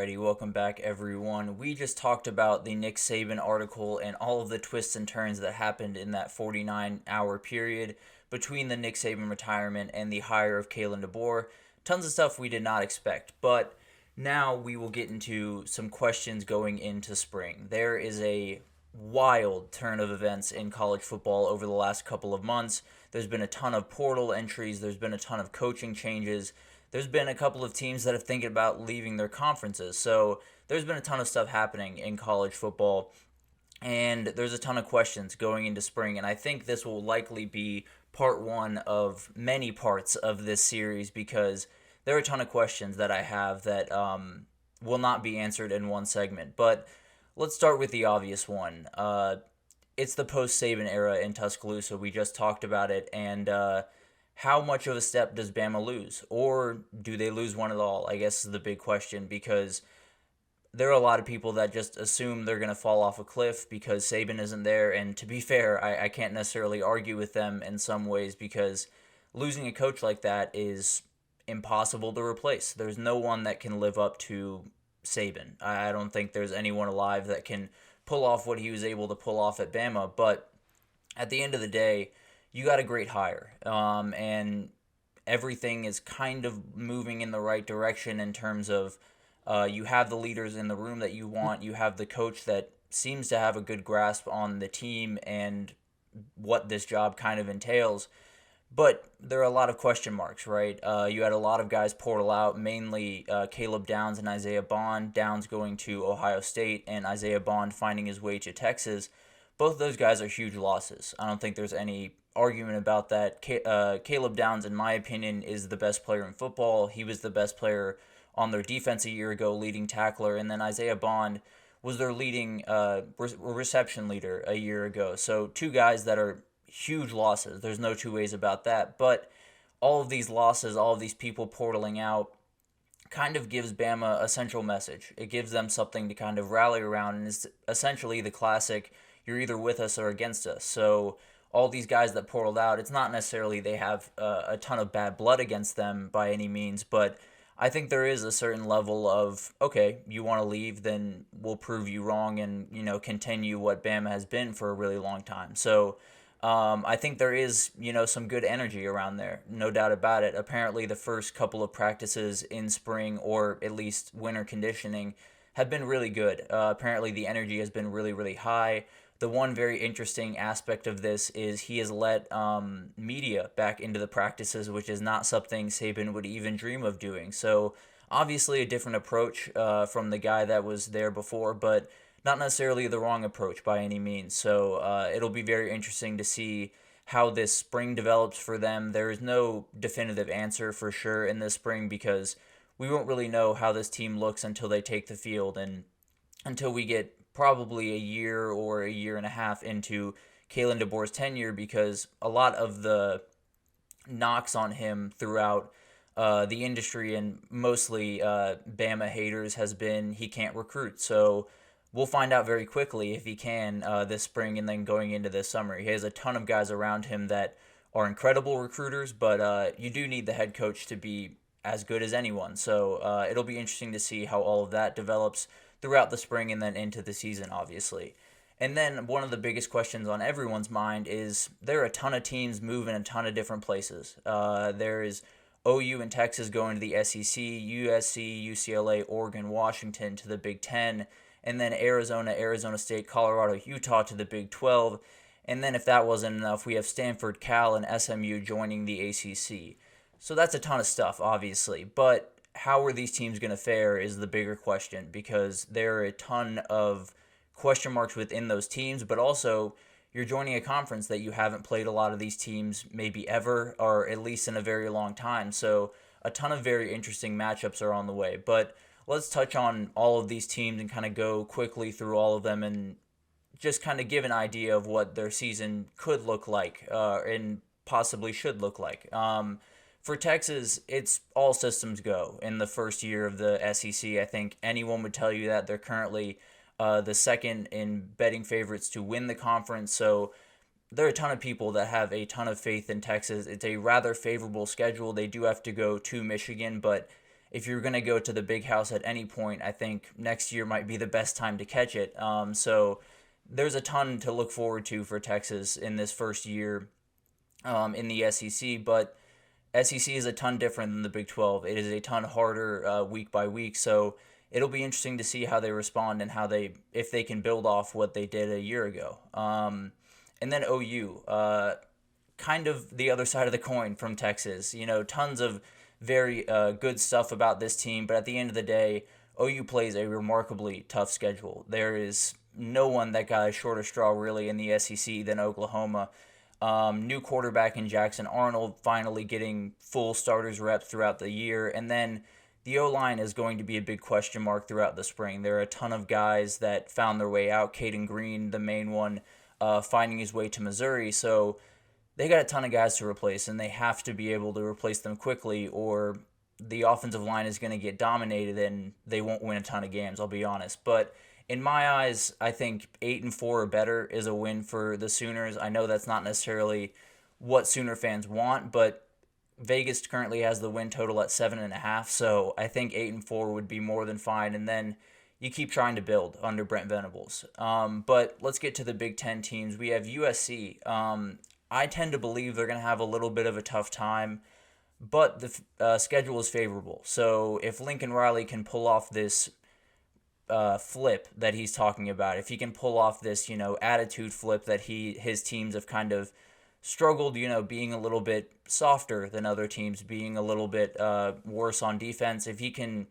Alrighty, welcome back everyone. We just talked about the Nick Saban article and all of the twists and turns that happened in that 49-hour period between the Nick Saban retirement and the hire of Kalen DeBoer. Tons of stuff we did not expect, but now we will get into some questions going into spring. There is a wild turn of events in college football over the last couple of months. There's been a ton of portal entries, there's been a ton of coaching changes. There's been a couple of teams that are thinking about leaving their conferences. So there's been a ton of stuff happening in college football, and there's a ton of questions going into spring. And I think this will likely be part one of many parts of this series because there are a ton of questions that I have that will not be answered in one segment. But let's start with the obvious one. It's the post-Saban era in Tuscaloosa. We just talked about it, and how much of a step does Bama lose? Or do they lose one at all? I guess is the big question because there are a lot of people that just assume they're going to fall off a cliff because Saban isn't there. And to be fair, I can't necessarily argue with them in some ways because losing a coach like that is impossible to replace. There's no one that can live up to Saban. I don't think there's anyone alive that can pull off what he was able to pull off at Bama. But at the end of the day, you got a great hire, and everything is kind of moving in the right direction in terms of you have the leaders in the room that you want, you have the coach that seems to have a good grasp on the team and what this job kind of entails, but there are a lot of question marks, right? You had a lot of guys portal out, mainly Caleb Downs and Isaiah Bond, Downs going to Ohio State and Isaiah Bond finding his way to Texas. Both of those guys are huge losses. I don't think there's any argument about that. Caleb Downs, in my opinion, is the best player in football. He was the best player on their defense a year ago, leading tackler, and then Isaiah Bond was their leading reception leader a year ago. So two guys that are huge losses. There's no two ways about that. But all of these losses, all of these people portaling out, kind of gives Bama a central message. It gives them something to kind of rally around, and it's essentially the classic, you're either with us or against us. So all these guys that portaled out, it's not necessarily they have a ton of bad blood against them by any means, but I think there is a certain level of, okay, you want to leave, then we'll prove you wrong and, continue what Bama has been for a really long time. So I think there is, some good energy around there, no doubt about it. Apparently the first couple of practices in spring or at least winter conditioning have been really good. Apparently the energy has been really, really high. The one very interesting aspect of this is he has let media back into the practices, which is not something Saban would even dream of doing. So obviously a different approach from the guy that was there before, but not necessarily the wrong approach by any means. So it'll be very interesting to see how this spring develops for them. There is no definitive answer for sure in this spring because we won't really know how this team looks until they take the field and until we get probably a year or a year and a half into Kalen DeBoer's tenure, because a lot of the knocks on him throughout the industry and mostly Bama haters has been he can't recruit. So we'll find out very quickly if he can this spring and then going into this summer. He has a ton of guys around him that are incredible recruiters, but you do need the head coach to be as good as anyone. So it'll be interesting to see how all of that develops throughout the spring and then into the season, obviously. And then one of the biggest questions on everyone's mind is there are a ton of teams moving a ton of different places. There is OU and Texas going to the SEC, USC, UCLA, Oregon, Washington to the Big Ten, and then Arizona, Arizona State, Colorado, Utah to the Big 12. And then if that wasn't enough, we have Stanford, Cal, and SMU joining the ACC. So that's a ton of stuff, obviously, but how are these teams going to fare is the bigger question because there are a ton of question marks within those teams, but also you're joining a conference that you haven't played a lot of these teams maybe ever or at least in a very long time. So a ton of very interesting matchups are on the way. But let's touch on all of these teams and kind of go quickly through all of them and just kind of give an idea of what their season could look like and possibly should look like. For Texas, it's all systems go in the first year of the SEC. I think anyone would tell you that they're currently the second in betting favorites to win the conference. So there are a ton of people that have a ton of faith in Texas. It's a rather favorable schedule. They do have to go to Michigan, but if you're going to go to the big house at any point, I think next year might be the best time to catch it. So there's a ton to look forward to for Texas in this first year in the SEC, but SEC is a ton different than the Big 12. It is a ton harder week by week, so it'll be interesting to see how they respond and if they can build off what they did a year ago. And then OU, kind of the other side of the coin from Texas. Tons of very good stuff about this team, but at the end of the day, OU plays a remarkably tough schedule. There is no one that got a shorter straw really in the SEC than Oklahoma. New quarterback in Jackson Arnold finally getting full starters reps throughout the year, and then the O-line is going to be a big question mark throughout the spring. There are a ton of guys that found their way out. Caden Green, the main one, finding his way to Missouri, so they got a ton of guys to replace, and they have to be able to replace them quickly, or the offensive line is going to get dominated and they won't win a ton of games, I'll be honest. But in my eyes, I think 8-4 or better is a win for the Sooners. I know that's not necessarily what Sooner fans want, but Vegas currently has the win total at 7.5, so I think 8-4 would be more than fine, and then you keep trying to build under Brent Venables. But let's get to the Big Ten teams. We have USC. I tend to believe they're going to have a little bit of a tough time, but the schedule is favorable. So if Lincoln Riley can pull off this flip that he's talking about, if he can pull off this, attitude flip that his teams have kind of struggled, being a little bit softer than other teams, being a little bit worse on defense, if he can,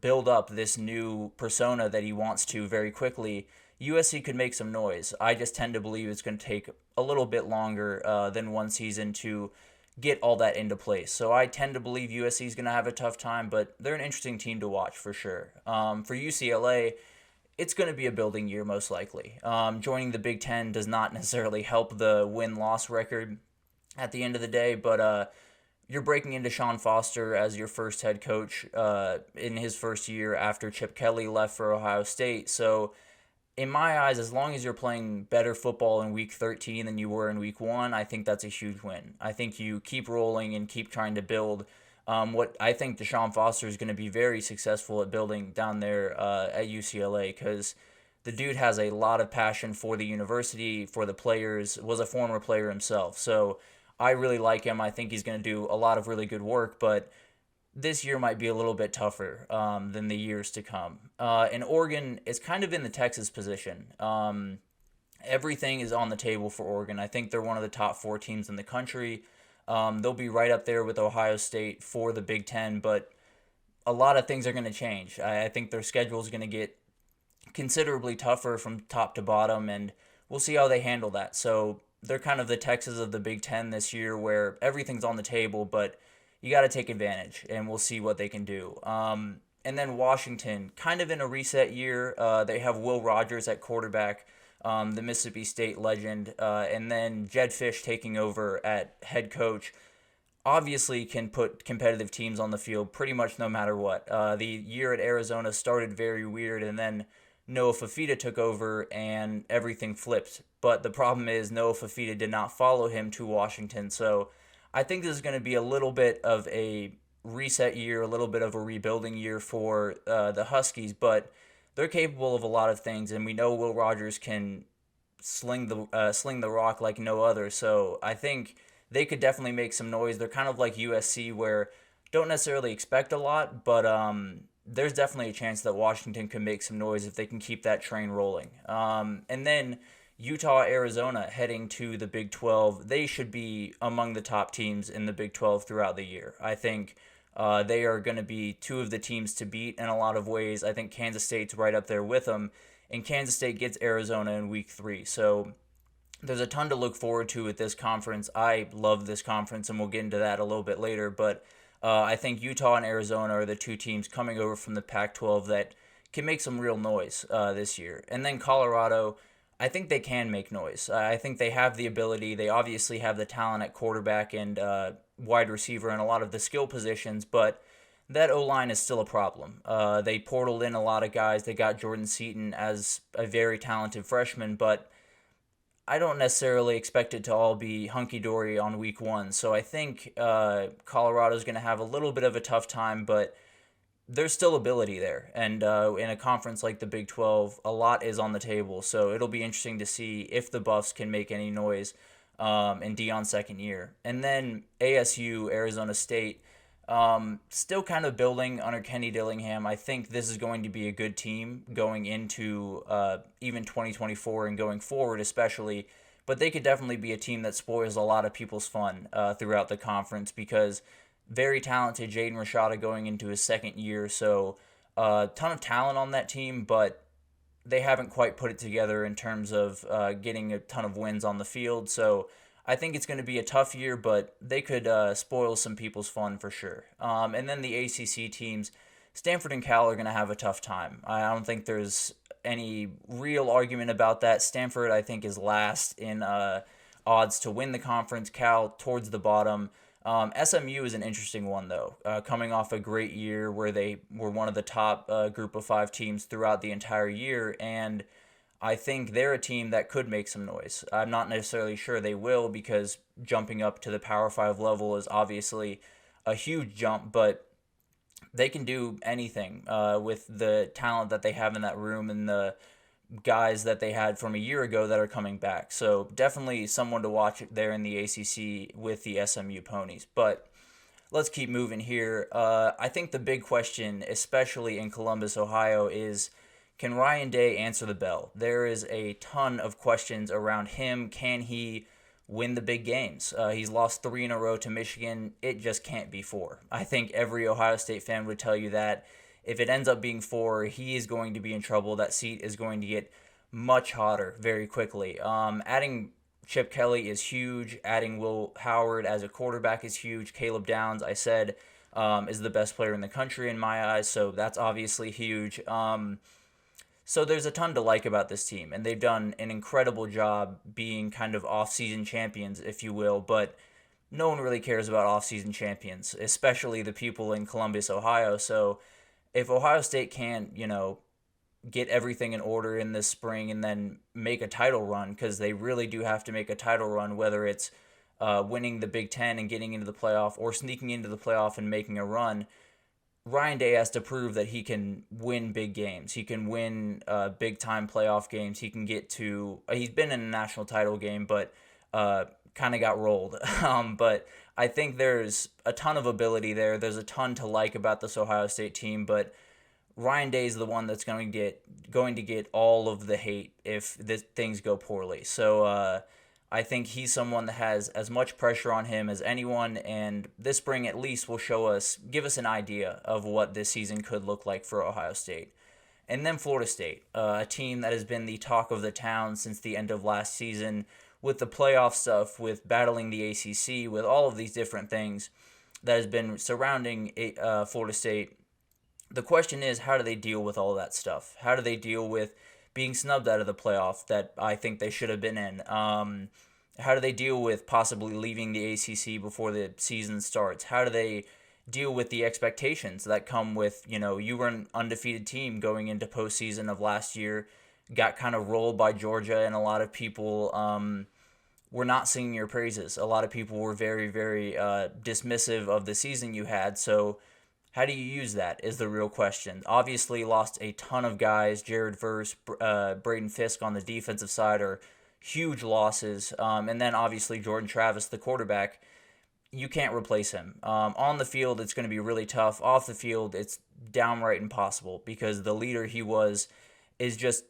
build up this new persona that he wants to very quickly, USC could make some noise. I just tend to believe it's going to take a little bit longer than one season to get all that into place. So I tend to believe USC is going to have a tough time, but they're an interesting team to watch for sure. For UCLA, it's going to be a building year most likely. Joining the Big Ten does not necessarily help the win-loss record at the end of the day, but you're breaking into Sean Foster as your first head coach in his first year after Chip Kelly left for Ohio State. So in my eyes, as long as you're playing better football in Week 13 than you were in Week 1, I think that's a huge win. I think you keep rolling and keep trying to build what I think Deshaun Foster is going to be very successful at building down there at UCLA, because the dude has a lot of passion for the university, for the players, was a former player himself. So I really like him. I think he's going to do a lot of really good work, but this year might be a little bit tougher than the years to come. And Oregon is kind of in the Texas position. Everything is on the table for Oregon. I think they're one of the top 4 teams in the country. They'll be right up there with Ohio State for the Big Ten, but a lot of things are going to change. I think their schedule is going to get considerably tougher from top to bottom, and we'll see how they handle that. So they're kind of the Texas of the Big Ten this year, where everything's on the table, but you got to take advantage, and we'll see what they can do. And then Washington, kind of in a reset year. They have Will Rogers at quarterback, the Mississippi State legend, and then Jed Fish taking over at head coach. Obviously can put competitive teams on the field pretty much no matter what. The year at Arizona started very weird, and then Noah Fafita took over and everything flipped. But the problem is Noah Fafita did not follow him to Washington, so I think this is going to be a little bit of a reset year, a little bit of a rebuilding year for the Huskies, but they're capable of a lot of things, and we know Will Rogers can sling the rock like no other. So I think they could definitely make some noise. They're kind of like USC, where don't necessarily expect a lot, but there's definitely a chance that Washington can make some noise if they can keep that train rolling. And then Utah, Arizona heading to the Big 12. They should be among the top teams in the Big 12 throughout the year. I think they are going to be 2 of the teams to beat in a lot of ways. I think Kansas State's right up there with them, and Kansas State gets Arizona in Week 3. So there's a ton to look forward to with this conference. I love this conference, and we'll get into that a little bit later, but I think Utah and Arizona are the 2 teams coming over from the Pac-12 that can make some real noise this year. And then Colorado, I think they can make noise. I think they have the ability. They obviously have the talent at quarterback and wide receiver and a lot of the skill positions, but that O-line is still a problem. They portaled in a lot of guys. They got Jordan Seaton as a very talented freshman, but I don't necessarily expect it to all be hunky-dory on week one. So I think Colorado's going to have a little bit of a tough time, but there's still ability there. And in a conference like the Big 12, a lot is on the table. So it'll be interesting to see if the Buffs can make any noise in Deion's second year. And then ASU, Arizona State, still kind of building under Kenny Dillingham. I think this is going to be a good team going into even 2024 and going forward especially. But they could definitely be a team that spoils a lot of people's fun throughout the conference because very talented Jaden Rashada going into his second year. So a ton of talent on that team, but they haven't quite put it together in terms of getting a ton of wins on the field. So I think it's going to be a tough year, but they could spoil some people's fun for sure. And then the ACC teams, Stanford and Cal are going to have a tough time. I don't think there's any real argument about that. Stanford, I think, is last in odds to win the conference. Cal towards the bottom. SMU is an interesting one, though, coming off a great year where they were one of the top group of 5 teams throughout the entire year, and I think they're a team that could make some noise. I'm not necessarily sure they will because jumping up to the Power 5 level is obviously a huge jump, but they can do anything with the talent that they have in that room and the guys that they had from a year ago that are coming back. So definitely someone to watch there in the ACC with the SMU Ponies. But let's keep moving here. I think the big question, especially in Columbus, Ohio, is can Ryan Day answer the bell? There is a ton of questions around him. Can he win the big games? He's lost 3 in a row to Michigan. It just can't be 4. I think every Ohio State fan would tell you that. If it ends up being 4, he is going to be in trouble. That seat is going to get much hotter very quickly. Adding Chip Kelly is huge. Adding Will Howard as a quarterback is huge. Caleb Downs, I said, is the best player in the country in my eyes, so that's obviously huge. So there's a ton to like about this team, and they've done an incredible job being kind of off-season champions, if you will, but no one really cares about off-season champions, especially the people in Columbus, Ohio. So if Ohio State can't, get everything in order in this spring and then make a title run, because they really do have to make a title run, whether it's winning the Big Ten and getting into the playoff or sneaking into the playoff and making a run, Ryan Day has to prove that he can win big games. He can win big-time playoff games. He can get to he's been in a national title game, but kind of got rolled. But I think there's a ton of ability there. There's a ton to like about this Ohio State team, but Ryan Day is the one that's going to get all of the hate if things go poorly. So I think he's someone that has as much pressure on him as anyone, and this spring at least will give us an idea of what this season could look like for Ohio State. And then Florida State, a team that has been the talk of the town since the end of last season, with the playoff stuff, with battling the ACC, with all of these different things that has been surrounding Florida State. The question is, how do they deal with all that stuff? How do they deal with being snubbed out of the playoff that I think they should have been in? How do they deal with possibly leaving the ACC before the season starts? How do they deal with the expectations that come with, you were an undefeated team going into postseason of last year, got kind of rolled by Georgia, and a lot of people were not singing your praises. A lot of people were very, very dismissive of the season you had. So how do you use that is the real question. Obviously lost a ton of guys. Jared Verse, Braden Fisk on the defensive side are huge losses. And then obviously Jordan Travis, the quarterback, you can't replace him. On the field, it's going to be really tough. Off the field, it's downright impossible because the leader he was is just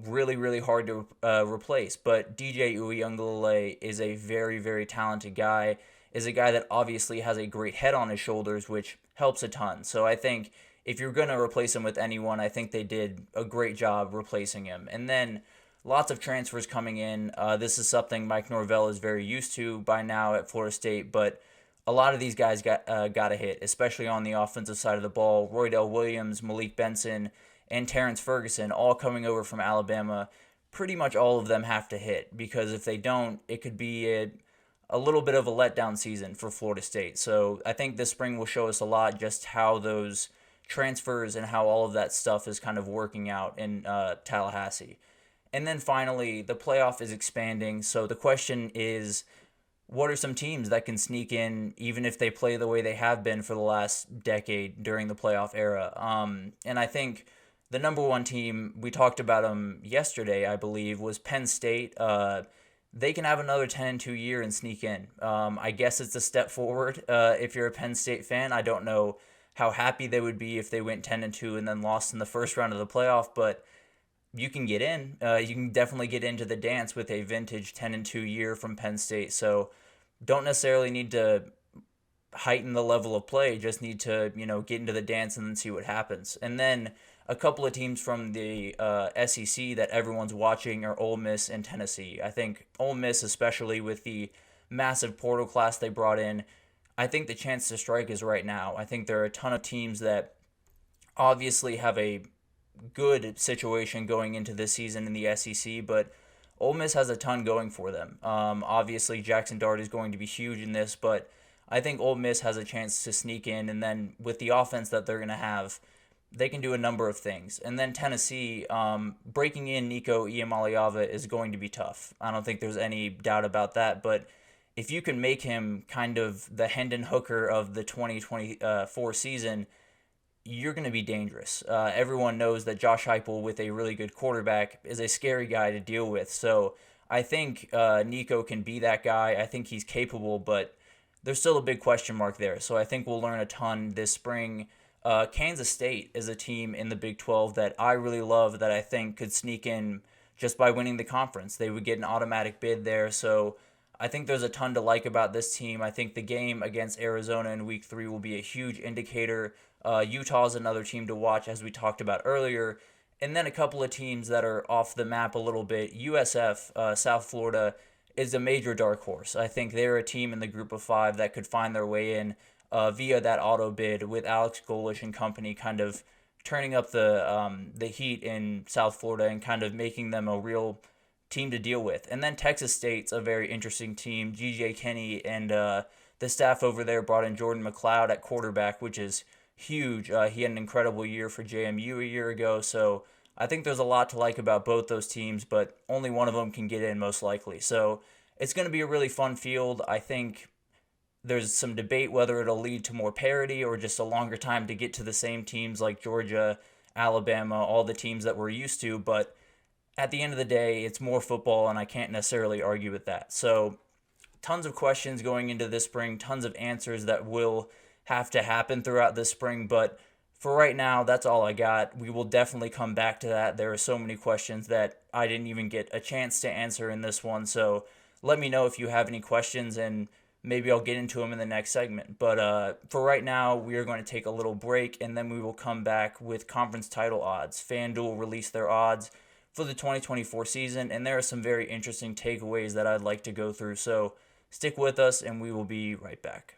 really, really hard to replace. But DJ Uiagalelei is a very, very talented guy, is a guy that obviously has a great head on his shoulders, which helps a ton. So I think if you're going to replace him with anyone, I think they did a great job replacing him. And then lots of transfers coming in. This is something Mike Norvell is very used to by now at Florida State, but a lot of these guys got a hit, especially on the offensive side of the ball. Roydell Williams, Malik Benson, and Terrence Ferguson, all coming over from Alabama. Pretty much all of them have to hit, because if they don't, it could be a little bit of a letdown season for Florida State. So I think this spring will show us a lot just how those transfers and how all of that stuff is kind of working out in Tallahassee. And then finally, the playoff is expanding. So the question is, what are some teams that can sneak in even if they play the way they have been for the last decade during the playoff era? And I think the number one team, we talked about them yesterday, I believe, was Penn State. They can have another 10-2 year and sneak in. I guess it's a step forward if you're a Penn State fan. I don't know how happy they would be if they went 10-2 and then lost in the first round of the playoff, but you can get in. You can definitely get into the dance with a vintage 10-2 year from Penn State. So don't necessarily need to heighten the level of play. Just need to get into the dance and then see what happens. And then a couple of teams from the SEC that everyone's watching are Ole Miss and Tennessee. I think Ole Miss, especially with the massive portal class they brought in, I think the chance to strike is right now. I think there are a ton of teams that obviously have a good situation going into this season in the SEC, but Ole Miss has a ton going for them. Obviously, Jackson Dart is going to be huge in this, but I think Ole Miss has a chance to sneak in, and then with the offense that they're going to have, they can do a number of things. And then Tennessee, breaking in Nico Iamaleava is going to be tough. I don't think there's any doubt about that, but if you can make him kind of the Hendon Hooker of the 2024 season, you're going to be dangerous. Everyone knows that Josh Heupel, with a really good quarterback, is a scary guy to deal with. So I think Nico can be that guy. I think he's capable, but there's still a big question mark there. So I think we'll learn a ton this spring. Kansas State is a team in the Big 12 that I really love that I think could sneak in just by winning the conference. They would get an automatic bid there. So I think there's a ton to like about this team. I think the game against Arizona in Week 3 will be a huge indicator. Utah's another team to watch, as we talked about earlier. And then a couple of teams that are off the map a little bit. USF, South Florida, is a major dark horse. I think they're a team in the group of 5 that could find their way in via that auto bid with Alex Golish and company kind of turning up the heat in South Florida and kind of making them a real team to deal with. And then Texas State's a very interesting team. G.J. Kinney and the staff over there brought in Jordan McLeod at quarterback, which is huge. He had an incredible year for JMU a year ago, so I think there's a lot to like about both those teams, but only one of them can get in most likely. So it's going to be a really fun field. I think there's some debate whether it'll lead to more parity or just a longer time to get to the same teams like Georgia, Alabama, all the teams that we're used to, but at the end of the day, it's more football, and I can't necessarily argue with that. So tons of questions going into this spring, tons of answers that will have to happen throughout this spring, but for right now, that's all I got. We will definitely come back to that. There are so many questions that I didn't even get a chance to answer in this one, so let me know if you have any questions, and maybe I'll get into them in the next segment. But for right now, we are going to take a little break, and then we will come back with conference title odds. FanDuel released their odds for the 2024 season, and there are some very interesting takeaways that I'd like to go through, so stick with us, and we will be right back.